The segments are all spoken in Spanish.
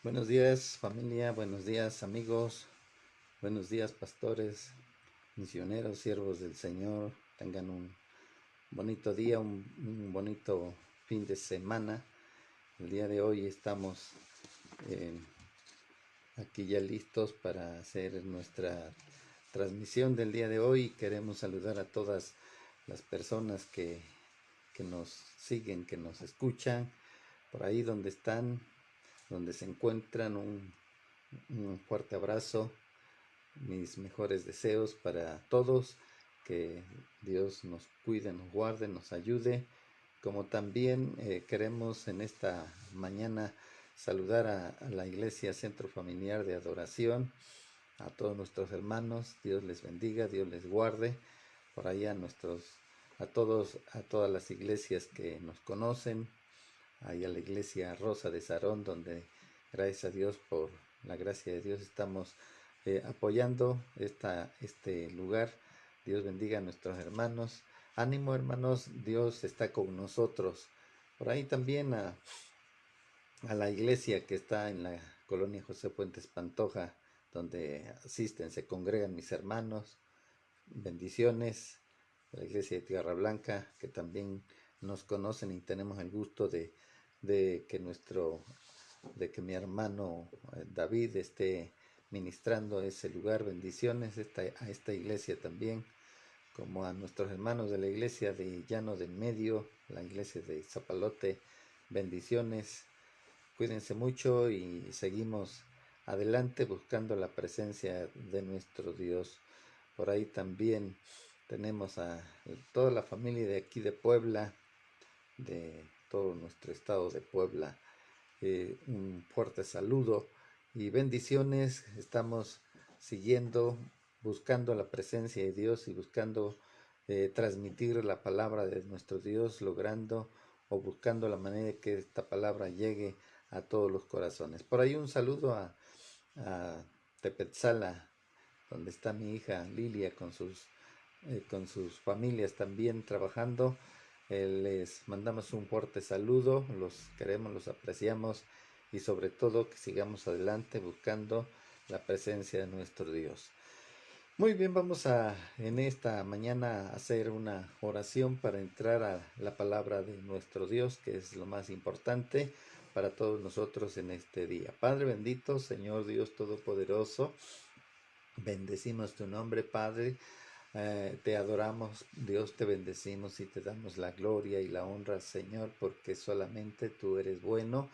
Buenos días familia, buenos días amigos, buenos días pastores, misioneros, siervos del Señor. Tengan un bonito día, un bonito fin de semana. El día de hoy estamos eh, aquí ya listos para hacer nuestra transmisión del día de hoy. Queremos saludar a todas las personas que nos siguen, que nos escuchan, por ahí donde están, donde se encuentran. Un fuerte abrazo, mis mejores deseos para todos, que Dios nos cuide, nos guarde, nos ayude, como también queremos en esta mañana saludar a la Iglesia Centro Familiar de Adoración, a todos nuestros hermanos. Dios les bendiga, Dios les guarde, por ahí a todos, a todas las iglesias que nos conocen, ahí a la iglesia Rosa de Sarón, donde gracias a Dios, por la gracia de Dios, estamos apoyando este lugar. Dios bendiga a nuestros hermanos. Ánimo hermanos, Dios está con nosotros. Por ahí también a la iglesia que está en la colonia José Puentes Pantoja, donde asisten, se congregan mis hermanos. Bendiciones. La iglesia de Tierra Blanca, que también nos conocen y tenemos el gusto de que de que mi hermano David esté ministrando ese lugar. Bendiciones a esta iglesia también, como a nuestros hermanos de la iglesia de Llano del Medio, la iglesia de Zapalote. Bendiciones, cuídense mucho y seguimos adelante buscando la presencia de nuestro Dios. Por ahí también tenemos a toda la familia de aquí de Puebla, de todo nuestro estado de Puebla. Un fuerte saludo y bendiciones. Estamos siguiendo, buscando la presencia de Dios y buscando transmitir la palabra de nuestro Dios, logrando o buscando la manera de que esta palabra llegue a todos los corazones. Por ahí un saludo a Tepetzala, donde está mi hija Lilia con sus familias también trabajando. Les mandamos un fuerte saludo, los queremos, los apreciamos y sobre todo que sigamos adelante buscando la presencia de nuestro Dios. Muy bien, vamos a en esta mañana a hacer una oración para entrar a la palabra de nuestro Dios, que es lo más importante para todos nosotros en este día. Padre bendito, Señor Dios Todopoderoso, bendecimos tu nombre, Padre. Te adoramos, Dios, te bendecimos y te damos la gloria y la honra, Señor, porque solamente tú eres bueno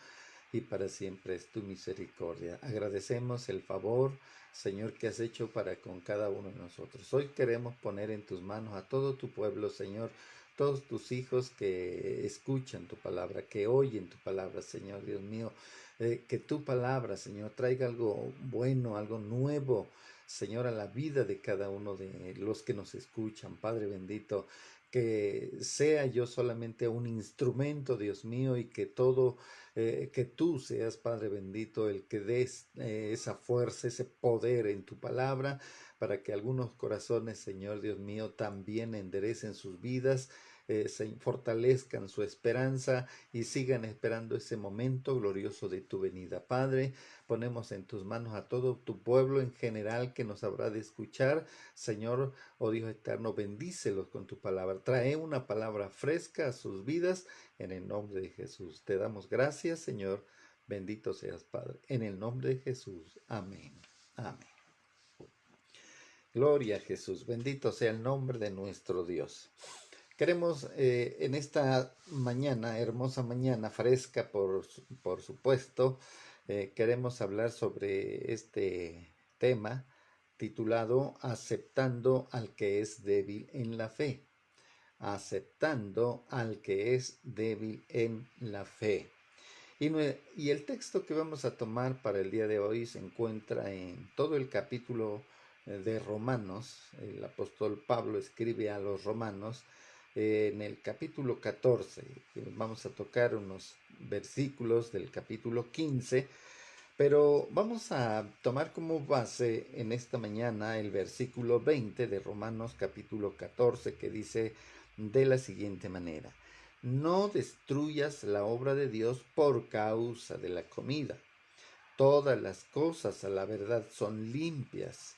y para siempre es tu misericordia. Agradecemos el favor, Señor, que has hecho para con cada uno de nosotros. Hoy queremos poner en tus manos a todo tu pueblo, Señor, todos tus hijos que escuchan tu palabra, que oyen tu palabra, Señor Dios mío. Que tu palabra, Señor, traiga algo bueno, algo nuevo, Señor, a la vida de cada uno de los que nos escuchan. Padre bendito, que sea yo solamente un instrumento, Dios mío, y que todo, que tú seas, Padre bendito, el que des esa fuerza, ese poder en tu palabra, para que algunos corazones, Señor Dios mío, también enderecen sus vidas, se fortalezcan su esperanza y sigan esperando ese momento glorioso de tu venida. Padre, ponemos en tus manos a todo tu pueblo en general que nos habrá de escuchar. Señor, oh Dios eterno, bendícelos con tu palabra. Trae una palabra fresca a sus vidas en el nombre de Jesús. Te damos gracias, Señor. Bendito seas, Padre. En el nombre de Jesús. Amén. Amén. Gloria a Jesús. Bendito sea el nombre de nuestro Dios. Queremos en esta mañana, hermosa mañana, fresca por supuesto, queremos hablar sobre este tema titulado Aceptando al que es débil en la fe. Aceptando al que es débil en la fe. Y el texto que vamos a tomar para el día de hoy se encuentra en todo el capítulo de Romanos. El apóstol Pablo escribe a los romanos en el capítulo 14. Vamos a tocar unos versículos del capítulo 15, pero vamos a tomar como base en esta mañana el versículo 20 de Romanos capítulo 14, que dice de la siguiente manera: no destruyas la obra de Dios por causa de la comida, Todas las cosas a la verdad son limpias,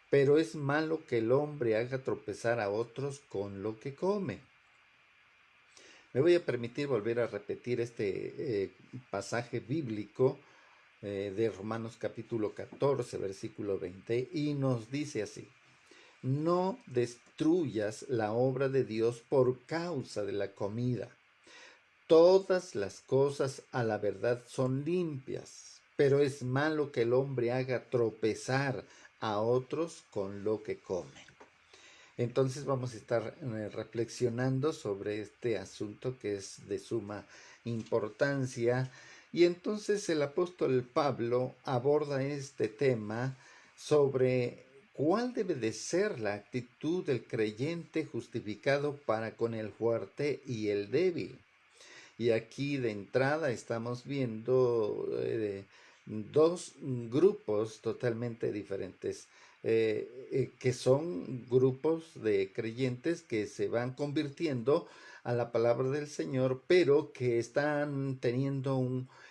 pero es malo que el hombre haga tropezar a otros con lo que come. Me voy a permitir volver a repetir este pasaje bíblico de Romanos capítulo 14, versículo 20, y nos dice así: no destruyas la obra de Dios por causa de la comida. Todas las cosas a la verdad son limpias, pero es malo que el hombre haga tropezar a otros con lo que come. Entonces vamos a estar reflexionando sobre este asunto que es de suma importancia. Y entonces el apóstol Pablo aborda este tema sobre cuál debe de ser la actitud del creyente justificado para con el fuerte y el débil. Y aquí de entrada estamos viendo dos grupos totalmente diferentes, que son grupos de creyentes que se van convirtiendo a la palabra del Señor, pero que están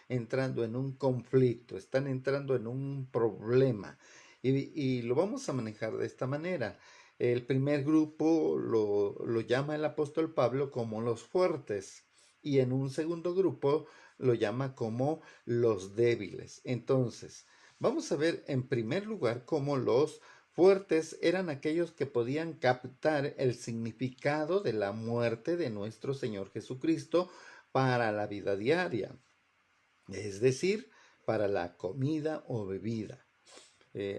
entrando en un conflicto, están entrando en un problema. Y lo vamos a manejar de esta manera. El primer grupo lo llama el apóstol Pablo como los fuertes, y en un segundo grupo lo llama como los débiles. Entonces, vamos a ver en primer lugar cómo los fuertes eran aquellos que podían captar el significado de la muerte de nuestro Señor Jesucristo para la vida diaria, es decir, para la comida o bebida.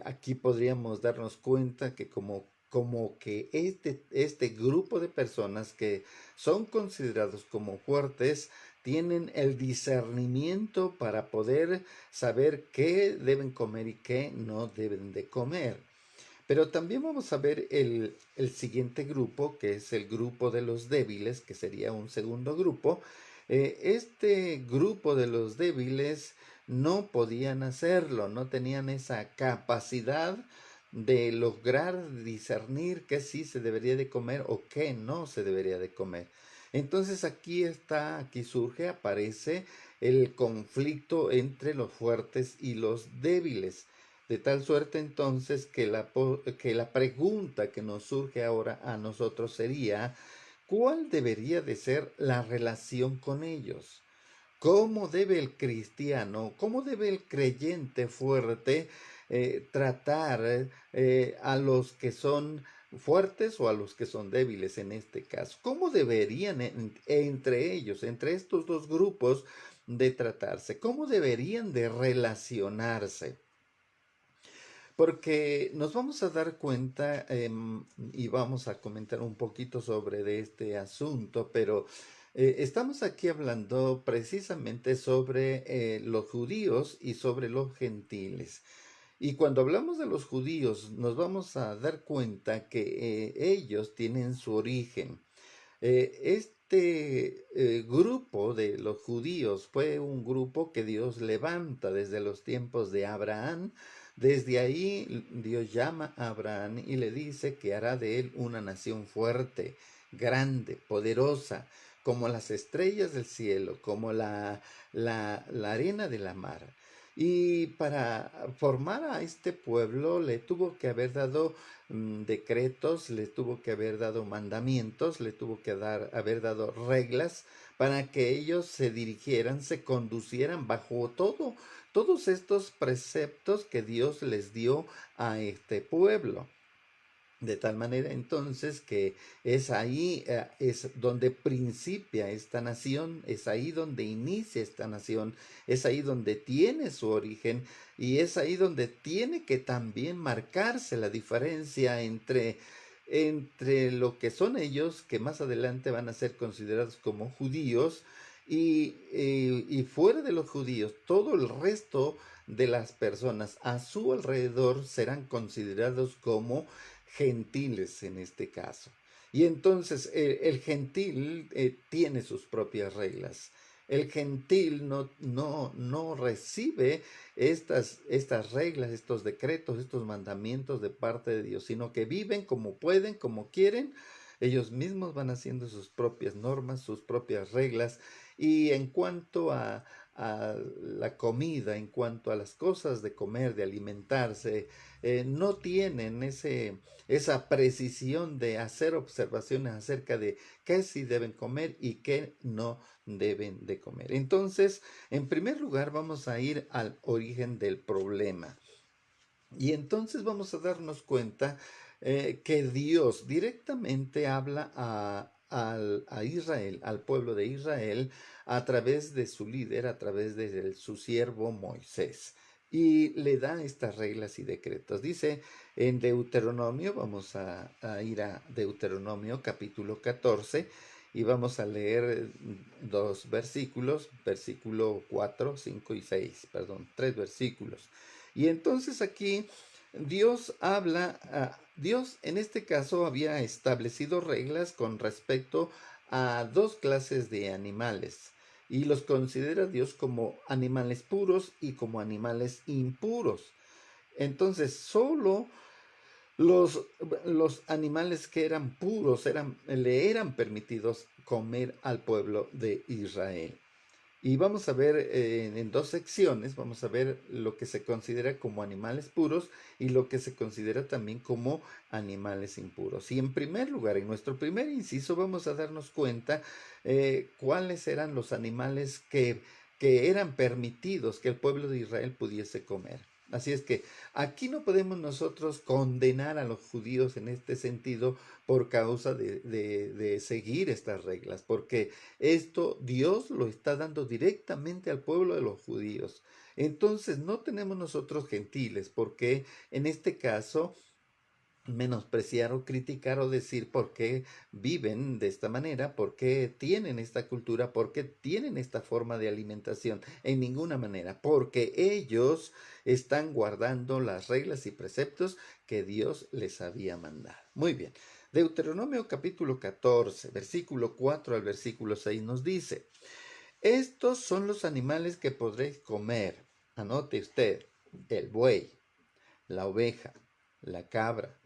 Aquí podríamos darnos cuenta que como que este grupo de personas que son considerados como fuertes tienen el discernimiento para poder saber qué deben comer y qué no deben de comer. Pero también vamos a ver el siguiente grupo, que es el grupo de los débiles, que sería un segundo grupo. Este grupo de los débiles no podían hacerlo, no tenían esa capacidad de lograr discernir qué sí se debería de comer o qué no se debería de comer. Entonces aquí surge, aparece el conflicto entre los fuertes y los débiles. De tal suerte entonces que la pregunta que nos surge ahora a nosotros sería: ¿cuál debería de ser la relación con ellos? ¿Cómo debe el cristiano, cómo debe el creyente fuerte tratar a los que son fuertes o a los que son débiles en este caso? ¿Cómo deberían entre ellos, entre estos dos grupos, de tratarse? ¿Cómo deberían de relacionarse? Porque nos vamos a dar cuenta y vamos a comentar un poquito sobre de este asunto, pero estamos aquí hablando precisamente sobre los judíos y sobre los gentiles. Y cuando hablamos de los judíos, nos vamos a dar cuenta que ellos tienen su origen. Este grupo de los judíos fue un grupo que Dios levanta desde los tiempos de Abraham. Desde ahí Dios llama a Abraham y le dice que hará de él una nación fuerte, grande, poderosa, como las estrellas del cielo, como la arena de la mar. Y para formar a este pueblo le tuvo que haber dado decretos, le tuvo que haber dado mandamientos, le tuvo que haber dado reglas para que ellos se dirigieran, se conducieran bajo todos estos preceptos que Dios les dio a este pueblo. De tal manera entonces que es ahí, es donde principia esta nación, es ahí donde inicia esta nación, es ahí donde tiene su origen y es ahí donde tiene que también marcarse la diferencia entre lo que son ellos, que más adelante van a ser considerados como judíos, y fuera de los judíos, todo el resto de las personas a su alrededor serán considerados como gentiles en este caso. Y entonces el gentil tiene sus propias reglas. El gentil no recibe estas reglas, estos decretos, estos mandamientos de parte de Dios, sino que viven como pueden, como quieren, Ellos mismos van haciendo sus propias normas, sus propias reglas. Y en cuanto a la comida, en cuanto a las cosas de comer, de alimentarse, no tienen esa precisión de hacer observaciones acerca de qué sí deben comer y qué no deben de comer. Entonces, en primer lugar, vamos a ir al origen del problema. Y entonces vamos a darnos cuenta que Dios directamente habla a Israel, al pueblo de Israel, a través de su líder, a través de su siervo Moisés. Y le da estas reglas y decretos. Dice en Deuteronomio, vamos a ir a Deuteronomio capítulo 14 y vamos a leer dos versículos, versículo 4, 5 y 6, perdón, tres versículos. Y entonces aquí Dios habla, Dios en este caso había establecido reglas con respecto a dos clases de animales y los considera Dios como animales puros y como animales impuros. Entonces, solo los, los animales que eran puros le eran permitidos comer al pueblo de Israel. Y vamos a ver en dos secciones, vamos a ver lo que se considera como animales puros y lo que se considera también como animales impuros. Y en primer lugar, en nuestro primer inciso, vamos a darnos cuenta cuáles eran los animales que eran permitidos que el pueblo de Israel pudiese comer. Así es que aquí no podemos nosotros condenar a los judíos en este sentido por causa de seguir estas reglas, porque esto Dios lo está dando directamente al pueblo de los judíos. Entonces no tenemos nosotros gentiles, porque en este caso menospreciar o criticar o decir por qué viven de esta manera, por qué tienen esta cultura, por qué tienen esta forma de alimentación. En ninguna manera, porque ellos están guardando las reglas y preceptos que Dios les había mandado. Muy bien. Deuteronomio capítulo 14, versículo 4 al versículo 6 nos dice: estos son los animales que podréis comer. Anote usted: el buey, la oveja, la cabra,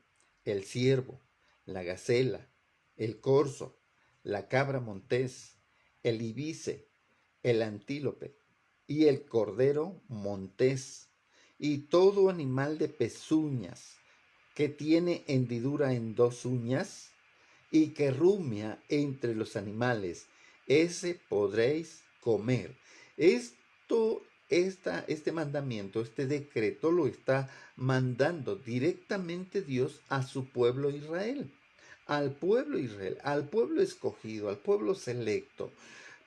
el ciervo, la gacela, el corzo, la cabra montés, el ibice, el antílope y el cordero montés, y todo animal de pezuñas que tiene hendidura en dos uñas y que rumia entre los animales, ese podréis comer. Este mandamiento, este decreto lo está mandando directamente Dios a su pueblo Israel, al pueblo escogido, al pueblo selecto,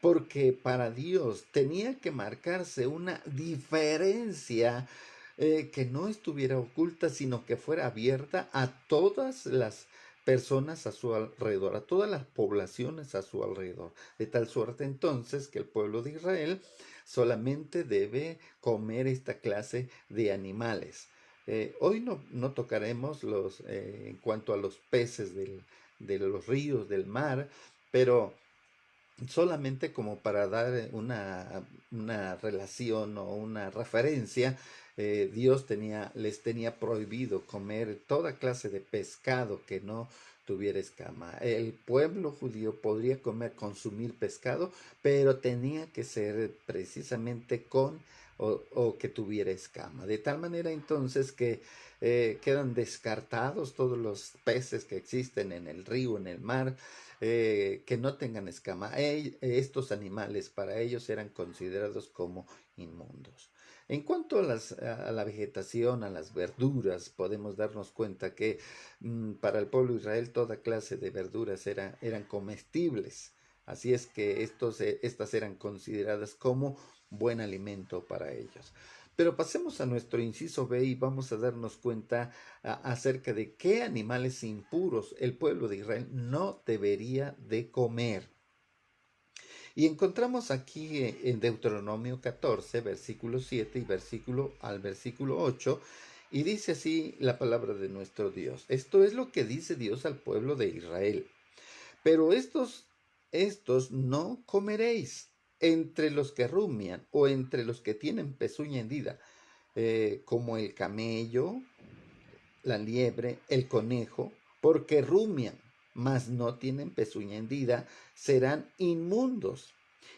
porque para Dios tenía que marcarse una diferencia que no estuviera oculta, sino que fuera abierta a todas las personas a su alrededor, a todas las poblaciones a su alrededor, de tal suerte entonces que el pueblo de Israel solamente debe comer esta clase de animales. Hoy no tocaremos en cuanto a los peces de los ríos, del mar, pero solamente como para dar una relación o una referencia, Dios les tenía prohibido comer toda clase de pescado que no tuviera escama. El pueblo judío podría consumir pescado, pero tenía que ser precisamente o que tuviera escama. De tal manera entonces que quedan descartados todos los peces que existen en el río, en el mar, que no tengan escama. Estos animales para ellos eran considerados como inmundos. En cuanto a la vegetación, a las verduras, podemos darnos cuenta que para el pueblo de Israel toda clase de verduras eran comestibles. Así es que estas eran consideradas como buen alimento para ellos. Pero pasemos a nuestro inciso B y vamos a darnos cuenta acerca de qué animales impuros el pueblo de Israel no debería de comer. Y encontramos aquí en Deuteronomio 14, versículo 7 y versículo 8, y dice así la palabra de nuestro Dios. Esto es lo que dice Dios al pueblo de Israel. Pero estos no comeréis entre los que rumian o entre los que tienen pezuña hendida, como el camello, la liebre, el conejo, porque rumian. mas no tienen pezuña hendida, serán inmundos.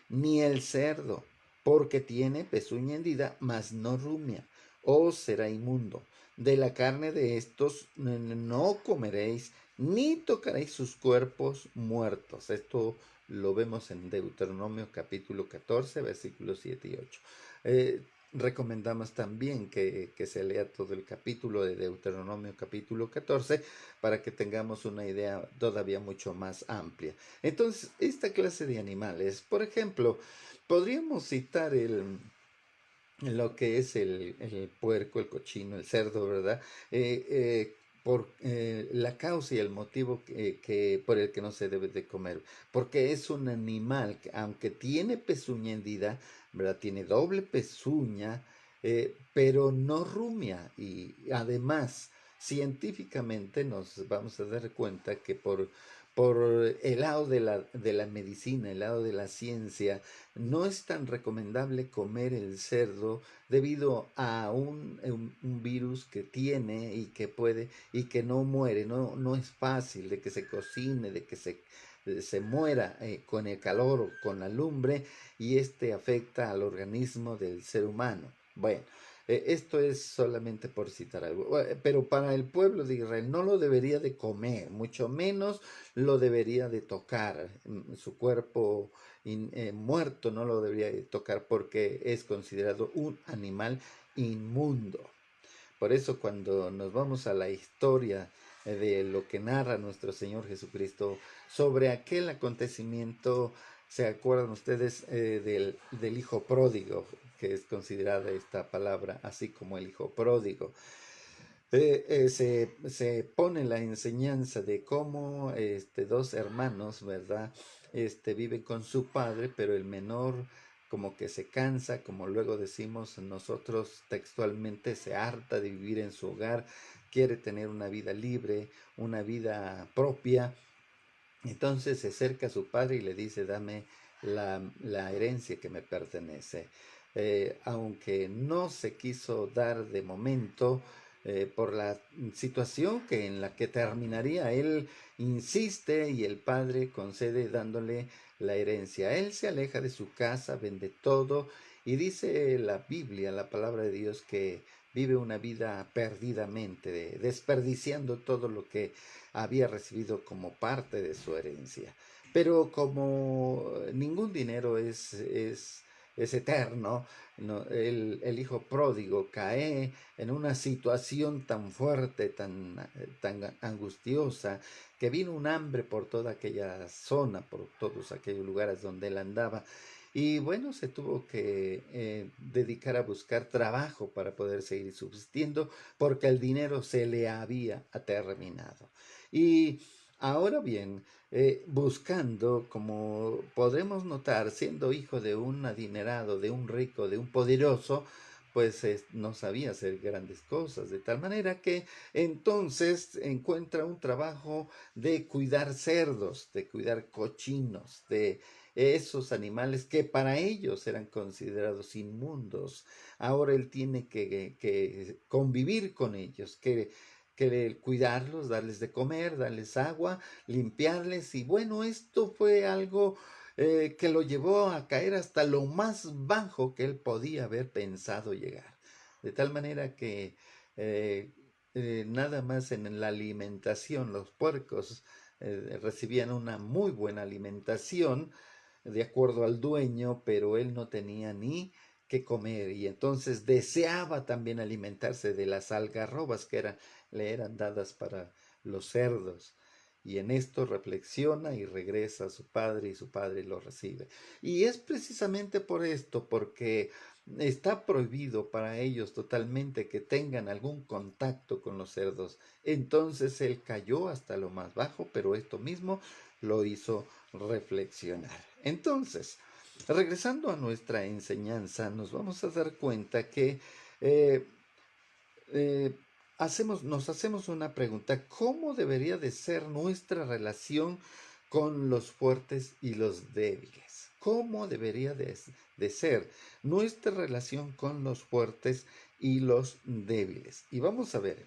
Ni el cerdo, porque tiene pezuña hendida, mas no rumia, os será inmundo. De la carne de estos no comeréis, ni tocaréis sus cuerpos muertos. Esto lo vemos en Deuteronomio capítulo 14, versículos 7 y 8. Recomendamos también que se lea todo el capítulo de Deuteronomio capítulo 14 para que tengamos una idea todavía mucho más amplia. Entonces, esta clase de animales, por ejemplo, podríamos citar lo que es el puerco, el cochino, el cerdo, ¿verdad? Por la causa y el motivo por el que no se debe de comer, porque es un animal que, aunque tiene pezuña hendida, ¿verdad? Tiene doble pezuña, pero no rumia, y además científicamente nos vamos a dar cuenta que por el lado de la medicina, el lado de la ciencia, no es tan recomendable comer el cerdo debido a un virus que tiene y que puede y que no muere, no es fácil de que se cocine, de que se muera con el calor o con la lumbre, y este afecta al organismo del ser humano. Bueno, esto es solamente por citar algo, pero para el pueblo de Israel no lo debería de comer, mucho menos lo debería de tocar. Su cuerpo muerto no lo debería de tocar porque es considerado un animal inmundo. Por eso cuando nos vamos a la historia de lo que narra nuestro Señor Jesucristo sobre aquel acontecimiento, ¿se acuerdan ustedes del hijo pródigo? Que es considerada esta palabra así como el hijo pródigo. Se pone la enseñanza de cómo dos hermanos, ¿verdad? Viven con su padre, pero el menor como que se cansa, como luego decimos nosotros textualmente, se harta de vivir en su hogar, quiere tener una vida libre, una vida propia. Entonces se acerca a su padre y le dice, dame la herencia que me pertenece. Aunque no se quiso dar de momento por la situación en la que terminaría, él insiste y el padre concede dándole la herencia. Él se aleja de su casa, vende todo, y dice la Biblia, la palabra de Dios, que vive una vida perdidamente, desperdiciando todo lo que había recibido como parte de su herencia. Pero como ningún dinero es eterno, no, el hijo pródigo cae en una situación tan fuerte, tan angustiosa, que vino un hambre por toda aquella zona, por todos aquellos lugares donde él andaba. Y bueno, se tuvo que dedicar a buscar trabajo para poder seguir subsistiendo, porque el dinero se le había terminado. Y ahora bien, buscando, como podremos notar, siendo hijo de un adinerado, de un rico, de un poderoso, pues no sabía hacer grandes cosas, de tal manera que entonces encuentra un trabajo de cuidar cerdos, de cuidar cochinos, de esos animales que para ellos eran considerados inmundos. Ahora él tiene que convivir con ellos, que cuidarlos, darles de comer, darles agua, limpiarles. Y bueno, esto fue algo que lo llevó a caer hasta lo más bajo que él podía haber pensado llegar. De tal manera que nada más en la alimentación, los puercos recibían una muy buena alimentación de acuerdo al dueño, pero él no tenía ni que comer, y entonces deseaba también alimentarse de las algarrobas que le eran dadas para los cerdos. Y en esto reflexiona y regresa a su padre, y su padre lo recibe. Y es precisamente por esto, porque está prohibido para ellos totalmente que tengan algún contacto con los cerdos. Entonces él cayó hasta lo más bajo, pero esto mismo lo hizo reflexionar. Entonces, regresando a nuestra enseñanza, nos vamos a dar cuenta que eh, eh, nos hacemos una pregunta: ¿cómo debería de ser nuestra relación con los fuertes y los débiles? ¿Cómo debería de ser nuestra relación con los fuertes y los débiles? Y vamos a ver,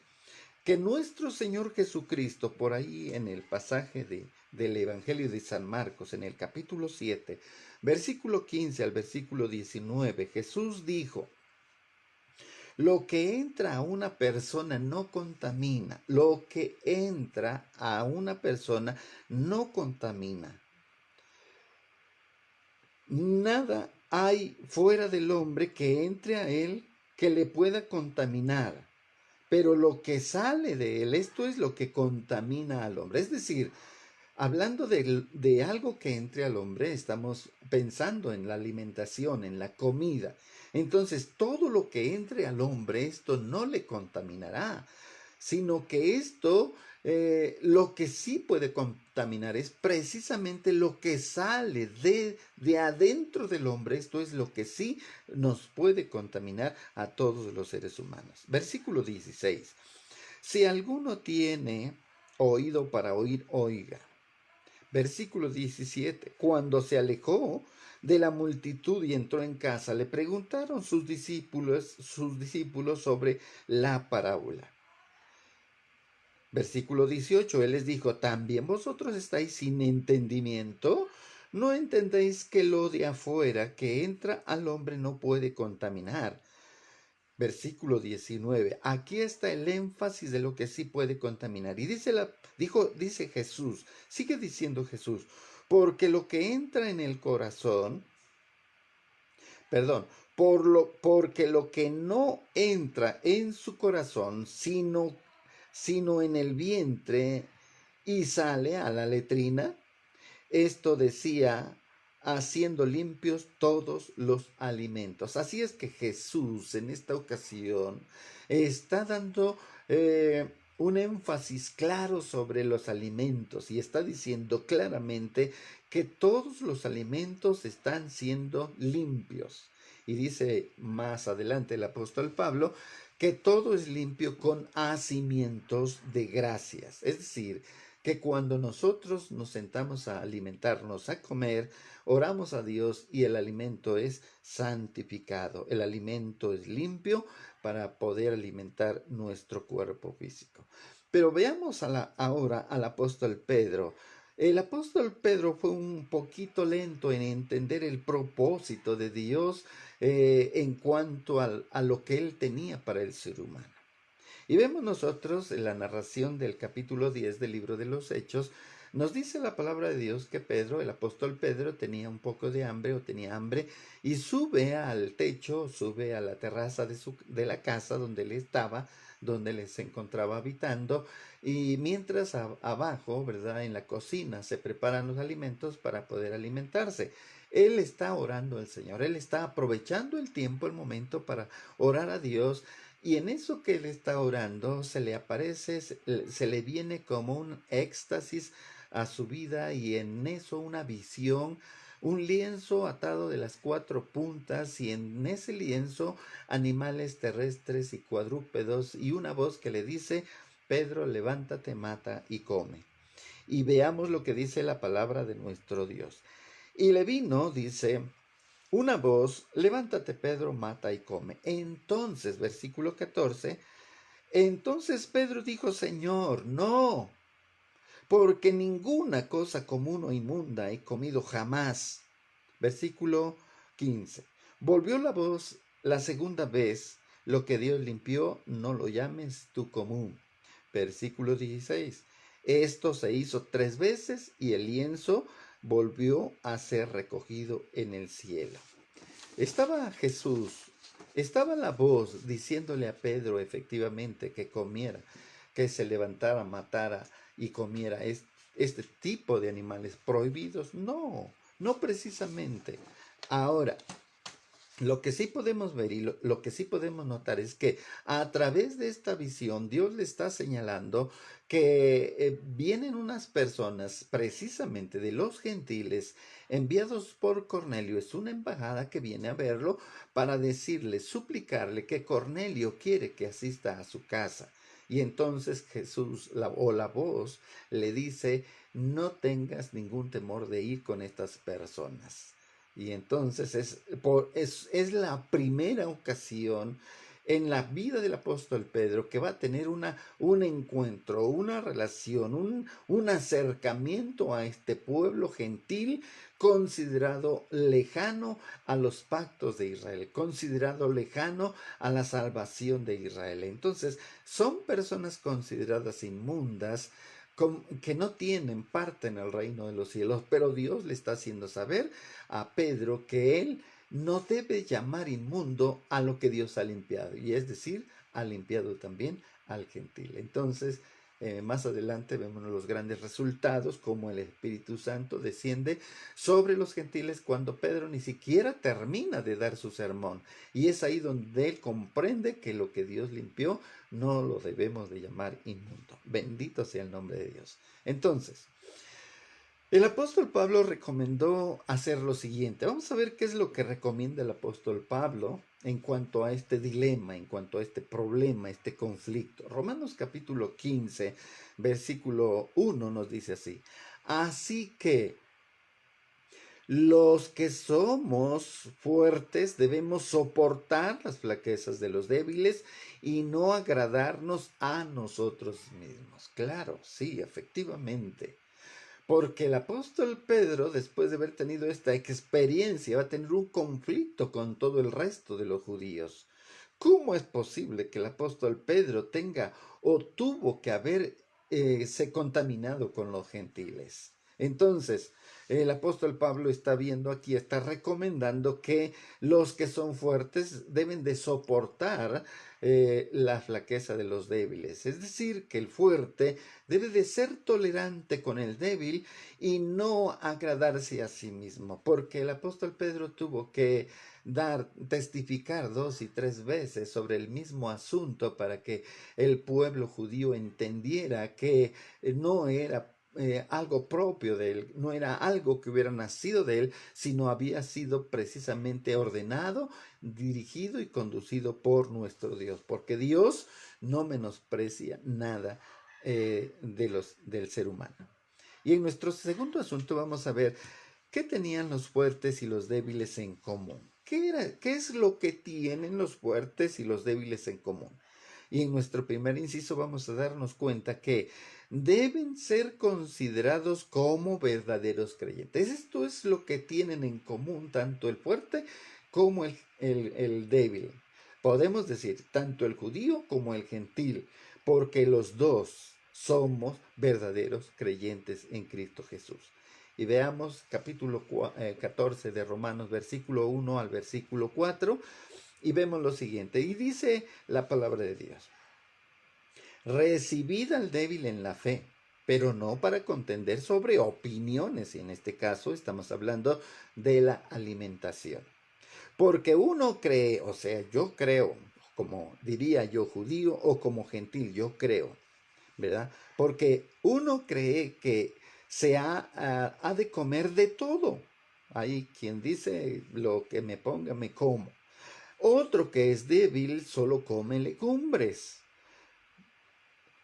que nuestro Señor Jesucristo, por ahí en el pasaje del Evangelio de San Marcos, en el capítulo 7, versículo 15 al versículo 19, Jesús dijo: lo que entra a una persona no contamina, lo que entra a una persona no contamina. Nada hay fuera del hombre que entre a él que le pueda contaminar, pero lo que sale de él, esto es lo que contamina al hombre. Es decir, hablando de algo que entre al hombre, estamos pensando en la alimentación, en la comida. Entonces, todo lo que entre al hombre, esto no le contaminará, sino que esto, lo que sí puede contaminar es precisamente lo que sale de adentro del hombre. Esto es lo que sí nos puede contaminar a todos los seres humanos. Versículo 16. Si alguno tiene oído para oír, oiga. Versículo 17. Cuando se alejó de la multitud y entró en casa, le preguntaron sus discípulos sobre la parábola. Versículo 18. Él les dijo: ¿también vosotros estáis sin entendimiento? ¿No entendéis que lo de afuera que entra al hombre no puede contaminar? Versículo 19. Aquí está el énfasis de lo que sí puede contaminar. Y dice Jesús, sigue diciendo Jesús: porque lo que entra en el corazón, perdón, porque lo que no entra en su corazón, sino en el vientre y sale a la letrina, esto decía, haciendo limpios todos los alimentos. Así es que Jesús en esta ocasión está dando un énfasis claro sobre los alimentos y está diciendo claramente que todos los alimentos están siendo limpios. Y dice más adelante el apóstol Pablo que todo es limpio con hacimientos de gracias. Es decir, que cuando nosotros nos sentamos a alimentarnos, a comer, oramos a Dios y el alimento es santificado. El alimento es limpio para poder alimentar nuestro cuerpo físico. Pero veamos ahora al apóstol Pedro. El apóstol Pedro fue un poquito lento en entender el propósito de Dios en cuanto a lo que él tenía para el ser humano. Y vemos nosotros en la narración del capítulo 10 del libro de los Hechos, nos dice la palabra de Dios que Pedro, el apóstol Pedro, tenía un poco de hambre o tenía hambre y sube al techo, sube a la terraza de la casa donde él estaba, donde él se encontraba habitando, y mientras abajo, ¿verdad?, en la cocina se preparan los alimentos para poder alimentarse. Él está orando al Señor, él está aprovechando el tiempo, el momento para orar a Dios. Y en eso que él está orando, se le aparece, se le viene como un éxtasis a su vida y en eso una visión, un lienzo atado de las cuatro puntas y en ese lienzo animales terrestres y cuadrúpedos y una voz que le dice: Pedro, levántate, mata y come. Y veamos lo que dice la palabra de nuestro Dios. Y le vino, dice, una voz: levántate, Pedro, mata y come. Entonces, versículo 14, entonces Pedro dijo: Señor, no, porque ninguna cosa común o inmunda he comido jamás. Versículo 15, volvió la voz la segunda vez: lo que Dios limpió, no lo llames tú común. Versículo 16, esto se hizo 3 veces y el lienzo volvió a ser recogido en el cielo. Estaba Jesús, estaba la voz diciéndole a Pedro efectivamente que comiera, que se levantara, matara y comiera este tipo de animales prohibidos. No, no precisamente. Ahora, lo que sí podemos ver y lo que sí podemos notar es que a través de esta visión Dios le está señalando que vienen unas personas precisamente de los gentiles enviados por Cornelio. Es una embajada que viene a verlo para decirle, suplicarle que Cornelio quiere que asista a su casa. Y entonces Jesús o la voz le dice: no tengas ningún temor de ir con estas personas. Y entonces es la primera ocasión en la vida del apóstol Pedro que va a tener un encuentro, una relación, un acercamiento a este pueblo gentil considerado lejano a los pactos de Israel, considerado lejano a la salvación de Israel. Entonces, son personas consideradas inmundas, que no tienen parte en el reino de los cielos, pero Dios le está haciendo saber a Pedro que él no debe llamar inmundo a lo que Dios ha limpiado, y es decir, ha limpiado también al gentil. Entonces, más adelante vemos los grandes resultados, como el Espíritu Santo desciende sobre los gentiles cuando Pedro ni siquiera termina de dar su sermón. Y es ahí donde él comprende que lo que Dios limpió no lo debemos de llamar inmundo. Bendito sea el nombre de Dios. Entonces, el apóstol Pablo recomendó hacer lo siguiente. Vamos a ver qué es lo que recomienda el apóstol Pablo en cuanto a este dilema, en cuanto a este problema, este conflicto. Romanos capítulo 15, versículo 1 nos dice así: así que los que somos fuertes debemos soportar las flaquezas de los débiles y no agradarnos a nosotros mismos. Claro, sí, efectivamente. Porque el apóstol Pedro, después de haber tenido esta experiencia, va a tener un conflicto con todo el resto de los judíos. ¿Cómo es posible que el apóstol Pedro tenga o tuvo que haber se contaminado con los gentiles? Entonces, el apóstol Pablo está viendo aquí, está recomendando que los que son fuertes deben de soportar la flaqueza de los débiles. Es decir, que el fuerte debe de ser tolerante con el débil y no agradarse a sí mismo, porque el apóstol Pedro tuvo que testificar 2 y 3 veces sobre el mismo asunto para que el pueblo judío entendiera que no era algo propio de él, no era algo que hubiera nacido de él, sino había sido precisamente ordenado, dirigido y conducido por nuestro Dios, porque Dios no menosprecia nada del ser humano. Y en nuestro segundo asunto vamos a ver qué tenían los fuertes y los débiles en común. ¿Qué es lo que tienen los fuertes y los débiles en común? Y en nuestro primer inciso vamos a darnos cuenta que deben ser considerados como verdaderos creyentes. Esto es lo que tienen en común tanto el fuerte como el débil. Podemos decir tanto el judío como el gentil, porque los dos somos verdaderos creyentes en Cristo Jesús. Y veamos capítulo 14 de Romanos, versículo 1 al versículo 4, y vemos lo siguiente. Y dice la palabra de Dios: recibid al débil en la fe, pero no para contender sobre opiniones, y en este caso estamos hablando de la alimentación. Porque uno cree, o sea, yo creo, como diría yo judío, o como gentil, yo creo, ¿verdad? Porque uno cree que ha de comer de todo. Hay quien dice, lo que me ponga me como. Otro que es débil solo come legumbres.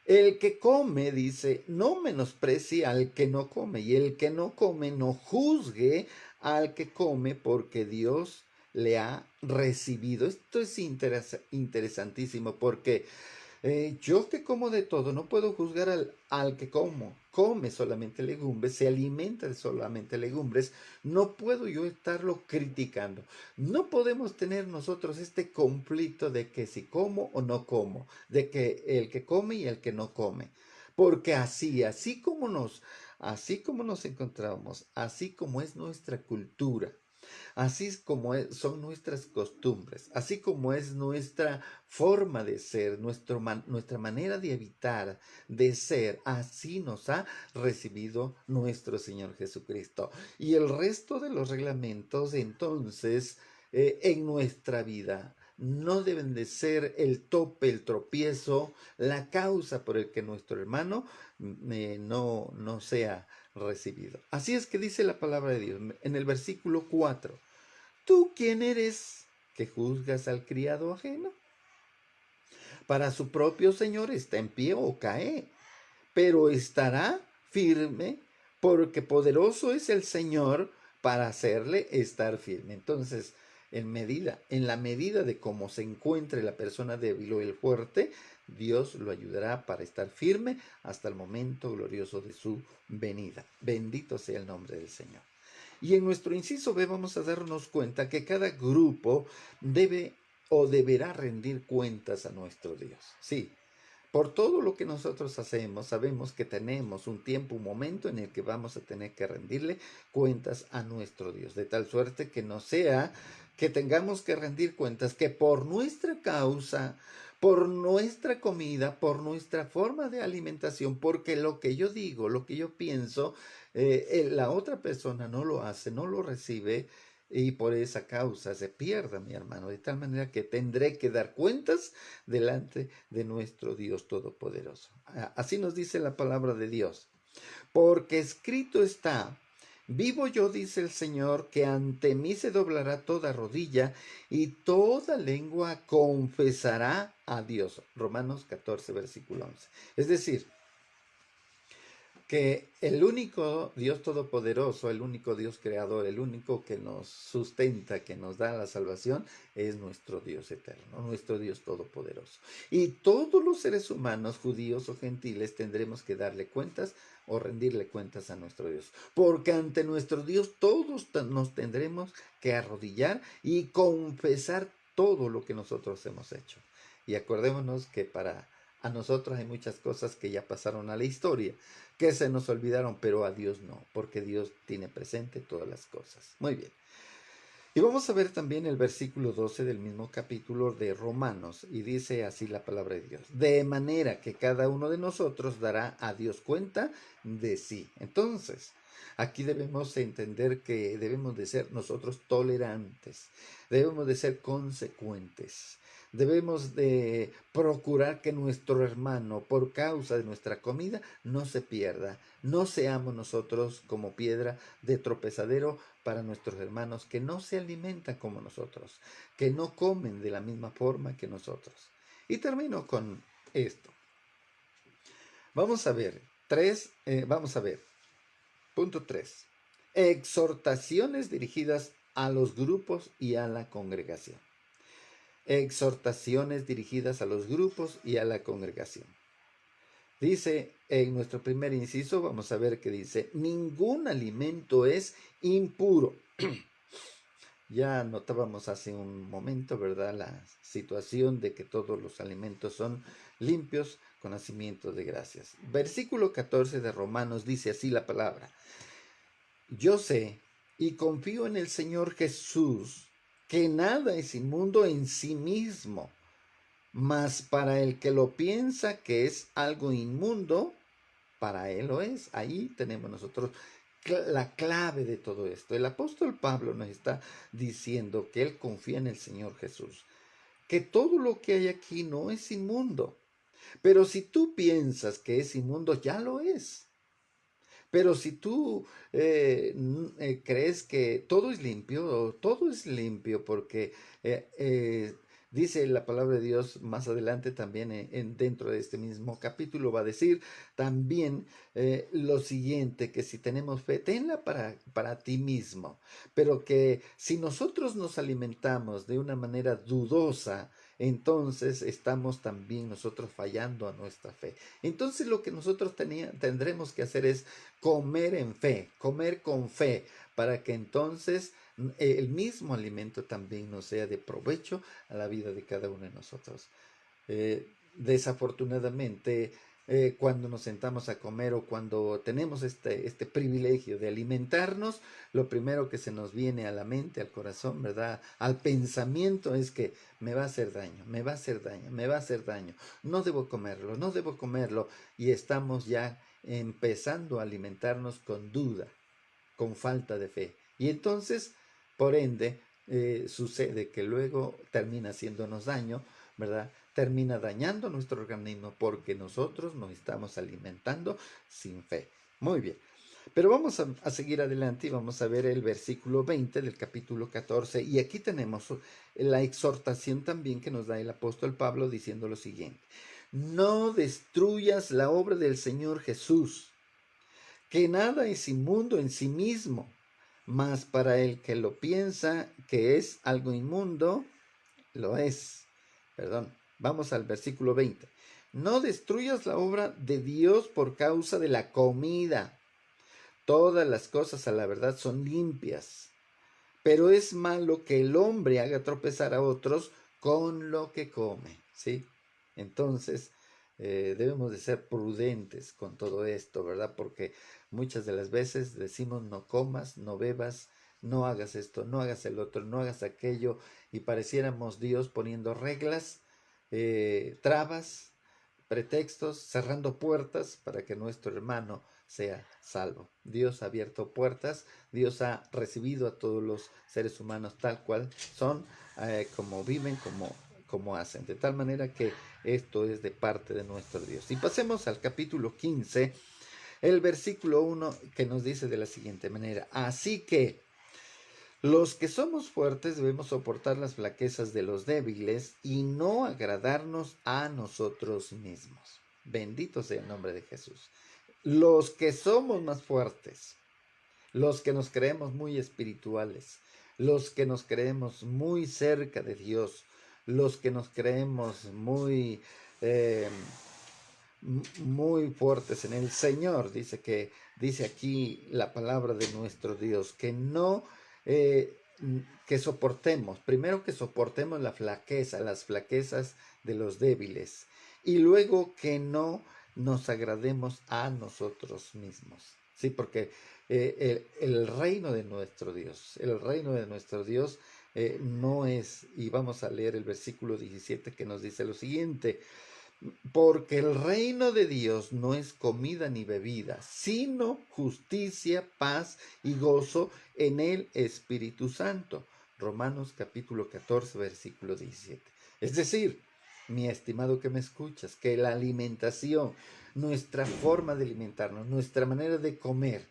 El que come, dice, no menosprecie al que no come, y el que no come no juzgue al que come, porque Dios le ha recibido. Esto es interesantísimo, porque yo que como de todo, no puedo juzgar al que come solamente legumbres, se alimenta de solamente legumbres, no puedo yo estarlo criticando. No podemos tener nosotros este conflicto de que si como o no como, de que el que come y el que no come. Porque así como nos encontramos, así como es nuestra cultura, así es como son nuestras costumbres, así como es nuestra forma de ser, nuestra manera de habitar, de ser, así nos ha recibido nuestro Señor Jesucristo. Y el resto de los reglamentos, entonces, en nuestra vida, no deben de ser el tope, el tropiezo, la causa por el que nuestro hermano no sea recibido. Así es que dice la palabra de Dios en el versículo 4: ¿tú quién eres que juzgas al criado ajeno? Para su propio señor está en pie o cae, pero estará firme, porque poderoso es el Señor para hacerle estar firme. Entonces, en la medida de cómo se encuentre la persona débil o el fuerte, Dios lo ayudará para estar firme hasta el momento glorioso de su venida. Bendito sea el nombre del Señor. Y en nuestro inciso B vamos a darnos cuenta que cada grupo debe o deberá rendir cuentas a nuestro Dios. Sí, por todo lo que nosotros hacemos, sabemos que tenemos un tiempo, un momento en el que vamos a tener que rendirle cuentas a nuestro Dios, de tal suerte que no sea que tengamos que rendir cuentas que por nuestra causa, por nuestra comida, por nuestra forma de alimentación, porque lo que yo digo, lo que yo pienso, la otra persona no lo hace, no lo recibe, y por esa causa se pierda, mi hermano, de tal manera que tendré que dar cuentas delante de nuestro Dios Todopoderoso. Así nos dice la palabra de Dios. Porque escrito está: vivo yo, dice el Señor, que ante mí se doblará toda rodilla y toda lengua confesará a Dios. Romanos 14, versículo 11. Es decir, que el único Dios todopoderoso, el único Dios creador, el único que nos sustenta, que nos da la salvación, es nuestro Dios eterno, nuestro Dios todopoderoso. Y todos los seres humanos, judíos o gentiles, tendremos que darle cuentas o rendirle cuentas a nuestro Dios. Porque ante nuestro Dios todos nos tendremos que arrodillar y confesar todo lo que nosotros hemos hecho. Y acordémonos que para a nosotros hay muchas cosas que ya pasaron a la historia, que se nos olvidaron, pero a Dios no, porque Dios tiene presente todas las cosas. Muy bien. Y vamos a ver también el versículo 12 del mismo capítulo de Romanos, y dice así la palabra de Dios: de manera que cada uno de nosotros dará a Dios cuenta de sí. Entonces, aquí debemos entender que debemos de ser nosotros tolerantes, debemos de ser consecuentes. Debemos de procurar que nuestro hermano, por causa de nuestra comida, no se pierda. No seamos nosotros como piedra de tropezadero para nuestros hermanos que no se alimentan como nosotros, que no comen de la misma forma que nosotros. Y termino con esto. Vamos a ver, punto 3. Exhortaciones dirigidas a los grupos y a la congregación. Exhortaciones dirigidas a los grupos y a la congregación. Dice en nuestro primer inciso, vamos a ver que dice: ningún alimento es impuro. Ya notábamos hace un momento, ¿verdad?, la situación de que todos los alimentos son limpios con nacimiento de gracias. Versículo 14 de Romanos dice así la palabra: yo sé y confío en el Señor Jesús, que nada es inmundo en sí mismo, mas para el que lo piensa que es algo inmundo, para él lo es. Ahí tenemos nosotros la clave de todo esto. El apóstol Pablo nos está diciendo que él confía en el Señor Jesús, que todo lo que hay aquí no es inmundo. Pero si tú piensas que es inmundo, ya lo es. Pero si tú crees que todo es limpio porque dice la palabra de Dios más adelante también dentro de este mismo capítulo, va a decir también lo siguiente: que si tenemos fe, tenla para ti mismo, pero que si nosotros nos alimentamos de una manera dudosa, entonces estamos también nosotros fallando a nuestra fe. Entonces lo que nosotros tendremos que hacer es comer en fe, comer con fe, para que entonces el mismo alimento también nos sea de provecho a la vida de cada uno de nosotros. Desafortunadamente, cuando nos sentamos a comer o cuando tenemos este privilegio de alimentarnos, lo primero que se nos viene a la mente, al corazón, ¿verdad?, al pensamiento, es que me va a hacer daño, me va a hacer daño, me va a hacer daño, no debo comerlo, no debo comerlo, y estamos ya empezando a alimentarnos con duda, con falta de fe. Y entonces, por ende, sucede que luego termina haciéndonos daño, ¿verdad? Termina dañando nuestro organismo porque nosotros nos estamos alimentando sin fe. Muy bien. Pero vamos a seguir adelante y vamos a ver el versículo 20 del capítulo 14. Y aquí tenemos la exhortación también que nos da el apóstol Pablo diciendo lo siguiente: no destruyas la obra del Señor Jesús, que nada es inmundo en sí mismo, mas para el que lo piensa que es algo inmundo, lo es. Perdón, vamos al versículo 20. No destruyas la obra de Dios por causa de la comida. Todas las cosas a la verdad son limpias, pero es malo que el hombre haga tropezar a otros con lo que come, ¿sí? Entonces, debemos de ser prudentes con todo esto, ¿verdad? Porque muchas de las veces decimos no comas, no bebas, no hagas esto, no hagas el otro, no hagas aquello, y pareciéramos Dios poniendo reglas, trabas, pretextos, cerrando puertas para que nuestro hermano sea salvo. Dios ha abierto puertas, Dios ha recibido a todos los seres humanos tal cual son, como viven, como hacen. De tal manera que esto es de parte de nuestro Dios. Y pasemos al capítulo 15, el versículo 1, que nos dice de la siguiente manera: así que los que somos fuertes debemos soportar las flaquezas de los débiles y no agradarnos a nosotros mismos. Bendito sea el nombre de Jesús. Los que somos más fuertes, los que nos creemos muy espirituales, los que nos creemos muy cerca de Dios, los que nos creemos eh, muy fuertes en el Señor. Dice aquí la palabra de nuestro Dios, que no, que soportemos, primero que soportemos la flaqueza, las flaquezas de los débiles, y luego que no nos agrademos a nosotros mismos. Sí, porque el reino de nuestro Dios, no es, y vamos a leer el versículo 17 que nos dice lo siguiente: porque el reino de Dios no es comida ni bebida, sino justicia, paz y gozo en el Espíritu Santo. Romanos capítulo 14, versículo 17. Es decir, mi estimado que me escuchas, que la alimentación, nuestra forma de alimentarnos, nuestra manera de comer,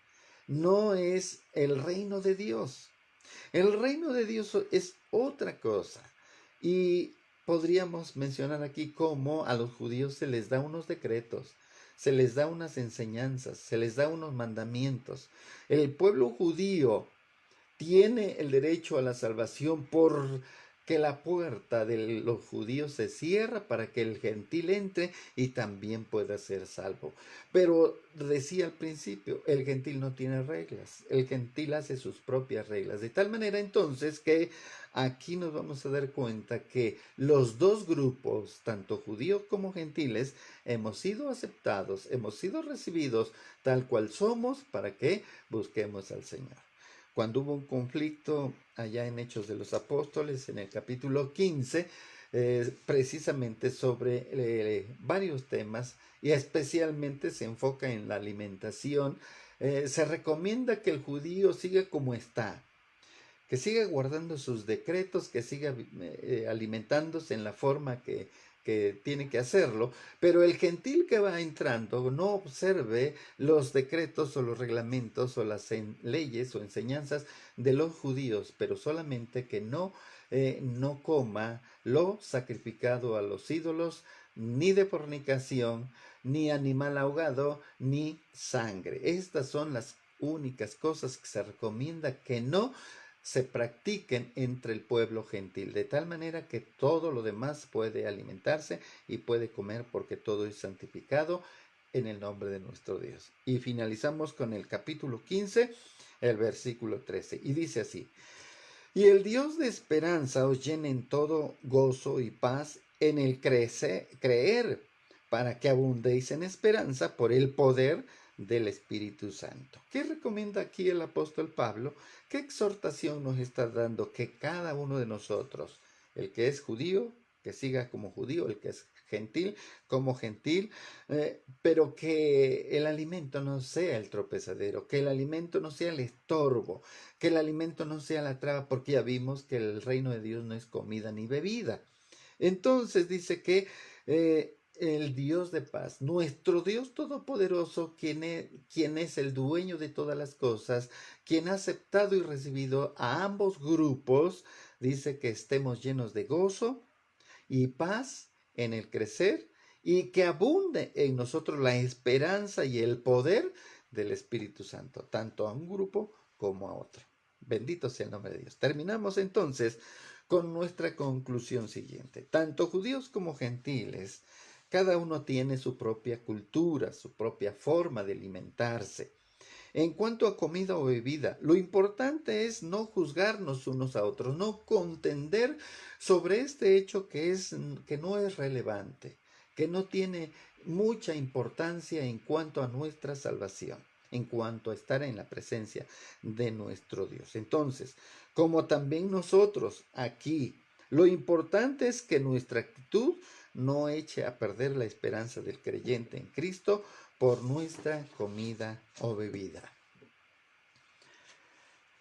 no es el reino de Dios. El reino de Dios es otra cosa. Y podríamos mencionar aquí cómo a los judíos se les da unos decretos, se les da unas enseñanzas, se les da unos mandamientos. El pueblo judío tiene el derecho a la salvación por que la puerta de los judíos se cierra para que el gentil entre y también pueda ser salvo. Pero decía al principio, el gentil no tiene reglas, el gentil hace sus propias reglas, de tal manera entonces que aquí nos vamos a dar cuenta que los dos grupos, tanto judíos como gentiles, hemos sido aceptados, hemos sido recibidos tal cual somos para que busquemos al Señor. Cuando hubo un conflicto allá en Hechos de los Apóstoles, en el capítulo 15, precisamente sobre varios temas, y especialmente se enfoca en la alimentación, se recomienda que el judío siga como está, que siga guardando sus decretos, que siga alimentándose en la forma que tiene que hacerlo, pero el gentil que va entrando no observe los decretos o los reglamentos o las leyes o enseñanzas de los judíos, pero solamente que no coma lo sacrificado a los ídolos, ni de fornicación, ni animal ahogado, ni sangre. Estas son las únicas cosas que se recomienda que no se practiquen entre el pueblo gentil, de tal manera que todo lo demás puede alimentarse y puede comer, porque todo es santificado en el nombre de nuestro Dios. Y finalizamos con el capítulo 15, el versículo 13, y dice así: y el Dios de esperanza os llene en todo gozo y paz en el creer, para que abundéis en esperanza por el poder del Espíritu Santo. ¿Qué recomienda aquí el apóstol Pablo? ¿Qué exhortación nos está dando? Que cada uno de nosotros, el que es judío, que siga como judío, el que es gentil, como gentil, pero que el alimento no sea el tropezadero, que el alimento no sea el estorbo, que el alimento no sea la traba, porque ya vimos que el reino de Dios no es comida ni bebida. Entonces dice que el Dios de paz, nuestro Dios todopoderoso, quien es el dueño de todas las cosas, quien ha aceptado y recibido a ambos grupos, dice que estemos llenos de gozo y paz en el crecer, y que abunde en nosotros la esperanza y el poder del Espíritu Santo, tanto a un grupo como a otro. Bendito sea el nombre de Dios. Terminamos entonces con nuestra conclusión siguiente. Tanto judíos como gentiles, cada uno tiene su propia cultura, su propia forma de alimentarse. En cuanto a comida o bebida, lo importante es no juzgarnos unos a otros, no contender sobre este hecho que no es relevante, que no tiene mucha importancia en cuanto a nuestra salvación, en cuanto a estar en la presencia de nuestro Dios. Entonces, como también nosotros aquí, lo importante es que nuestra actitud no eche a perder la esperanza del creyente en Cristo por nuestra comida o bebida.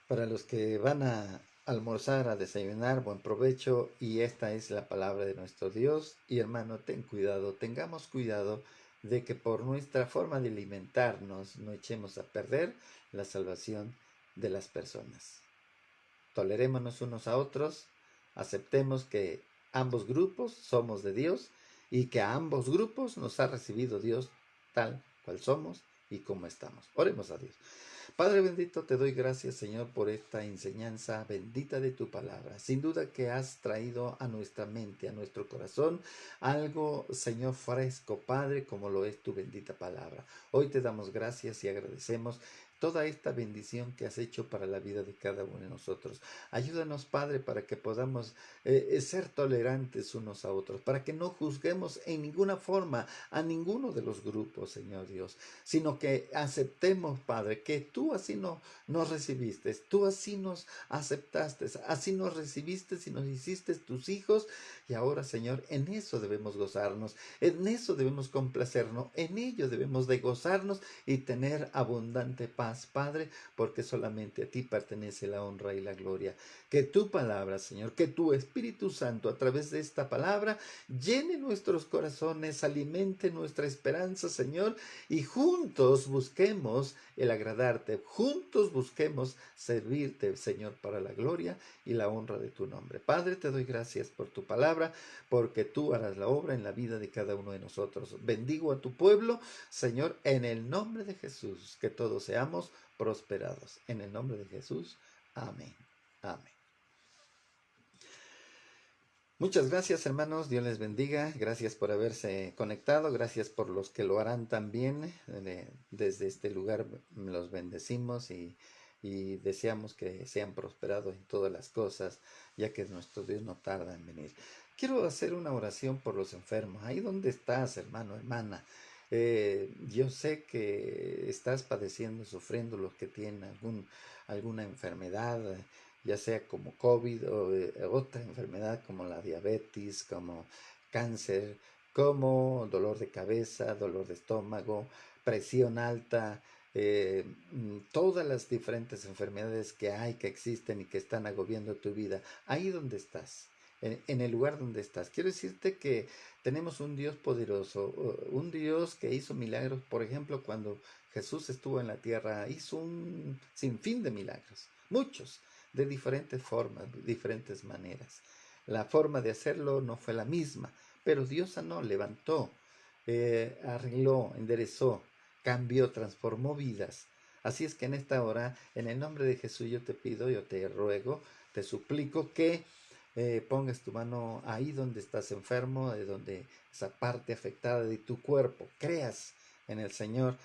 Para los que van a almorzar, a desayunar, buen provecho, y esta es la palabra de nuestro Dios. Y hermano, ten cuidado, tengamos cuidado de que por nuestra forma de alimentarnos no echemos a perder la salvación de las personas. Tolerémonos unos a otros, aceptemos que ambos grupos somos de Dios y que a ambos grupos nos ha recibido Dios tal cual somos y como estamos. Oremos a Dios. Padre bendito, te doy gracias, Señor, por esta enseñanza bendita de tu palabra. Sin duda que has traído a nuestra mente, a nuestro corazón, algo, Señor, fresco, Padre, como lo es tu bendita palabra. Hoy te damos gracias y agradecemos toda esta bendición que has hecho para la vida de cada uno de nosotros. Ayúdanos, Padre, para que podamos ser tolerantes unos a otros, para que no juzguemos en ninguna forma a ninguno de los grupos, Señor Dios, sino que aceptemos, Padre, que tú así nos recibiste, tú así nos aceptaste, así nos recibiste y nos hiciste tus hijos, y ahora, Señor, en eso debemos gozarnos, en eso debemos complacernos, en ello debemos de gozarnos y tener abundante paz, Padre, porque solamente a ti pertenece la honra y la gloria. Que tu palabra, Señor, que tu Espíritu Santo a través de esta palabra llene nuestros corazones, alimente nuestra esperanza, Señor, y juntos busquemos el agradarte, juntos busquemos servirte, Señor, para la gloria y la honra de tu nombre. Padre, te doy gracias por tu palabra, porque tú harás la obra en la vida de cada uno de nosotros. Bendigo a tu pueblo, Señor, en el nombre de Jesús, que todos seamos prosperados. En el nombre de Jesús, amén. Amén. Muchas gracias, hermanos. Dios les bendiga. Gracias por haberse conectado. Gracias por los que lo harán también. Desde este lugar los bendecimos y deseamos que sean prosperados en todas las cosas, ya que nuestro Dios no tarda en venir. Quiero hacer una oración por los enfermos. Ahí donde estás, hermano, hermana. Yo sé que estás padeciendo, sufriendo, los que tienen alguna enfermedad, ya sea como COVID o otra enfermedad como la diabetes, como cáncer, como dolor de cabeza, dolor de estómago, presión alta, todas las diferentes enfermedades que hay, que existen y que están agobiando tu vida, ahí donde estás. En el lugar donde estás. Quiero decirte que tenemos un Dios poderoso, un Dios que hizo milagros. Por ejemplo, cuando Jesús estuvo en la tierra, hizo un sinfín de milagros, muchos, de diferentes formas, diferentes maneras. La forma de hacerlo no fue la misma, pero Dios sanó, levantó, arregló, enderezó, cambió, transformó vidas. Así es que en esta hora, en el nombre de Jesús, yo te pido, yo te ruego, te suplico que pongas tu mano ahí donde estás enfermo, de donde esa parte afectada de tu cuerpo, creas en el Señor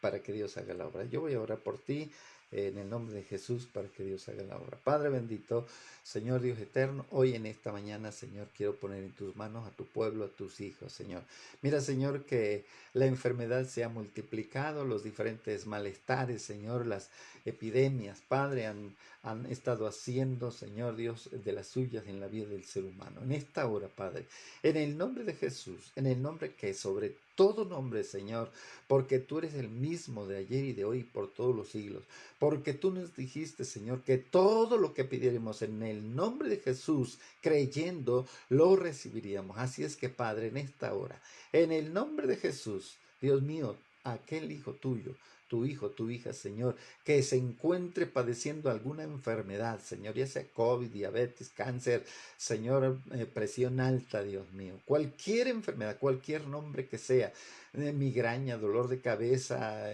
para que Dios haga la obra. Yo voy a orar por ti en el nombre de Jesús para que Dios haga la obra. Padre bendito, Señor Dios eterno, hoy en esta mañana, Señor, quiero poner en tus manos a tu pueblo, a tus hijos, Señor. Mira, Señor, que la enfermedad se ha multiplicado, los diferentes malestares, Señor, las epidemias, Padre, han estado haciendo, Señor Dios, de las suyas en la vida del ser humano. En esta hora, Padre, en el nombre de Jesús, en el nombre que es sobre todo nombre, Señor, porque tú eres el mismo de ayer y de hoy y por todos los siglos, porque tú nos dijiste, Señor, que todo lo que pidiéramos en el nombre de Jesús, creyendo, lo recibiríamos. Así es que, Padre, en esta hora, en el nombre de Jesús, Dios mío, aquel hijo tuyo, tu hijo, tu hija, Señor, que se encuentre padeciendo alguna enfermedad, Señor, ya sea COVID, diabetes, cáncer, Señor, presión alta, Dios mío, cualquier enfermedad, cualquier nombre que sea, migraña, dolor de cabeza,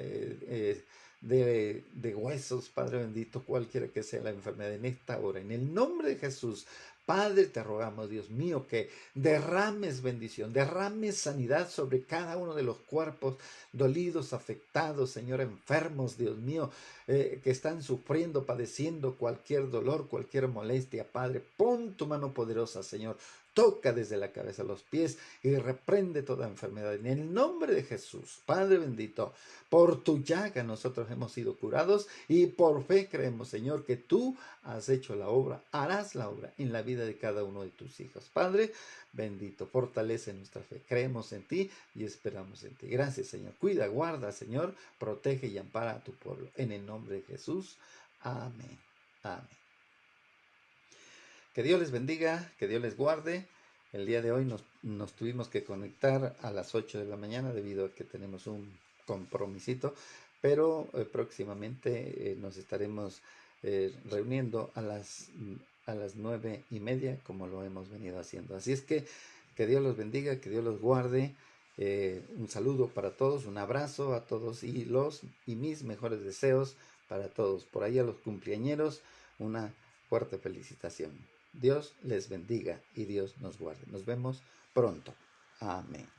de huesos, Padre bendito, cualquiera que sea la enfermedad en esta hora. En el nombre de Jesús, Padre, te rogamos, Dios mío, que derrames bendición, derrames sanidad sobre cada uno de los cuerpos dolidos, afectados, Señor, enfermos, Dios mío, que están sufriendo, padeciendo cualquier dolor, cualquier molestia, Padre. Pon tu mano poderosa, Señor. Toca desde la cabeza a los pies y reprende toda enfermedad. En el nombre de Jesús, Padre bendito, por tu llaga nosotros hemos sido curados y por fe creemos, Señor, que tú has hecho la obra, harás la obra en la vida de cada uno de tus hijos. Padre bendito, fortalece nuestra fe. Creemos en ti y esperamos en ti. Gracias, Señor. Cuida, guarda, Señor, protege y ampara a tu pueblo. En el nombre de Jesús. Amén. Amén. Que Dios les bendiga, que Dios les guarde. El día de hoy nos tuvimos que conectar a las 8 de la mañana debido a que tenemos un compromisito, pero próximamente nos estaremos reuniendo a las 9:30 como lo hemos venido haciendo. Así es que Dios los bendiga, que Dios los guarde. Un saludo para todos, un abrazo a todos y mis mejores deseos para todos. Por ahí a los cumpleañeros, una fuerte felicitación. Dios les bendiga y Dios nos guarde. Nos vemos pronto. Amén.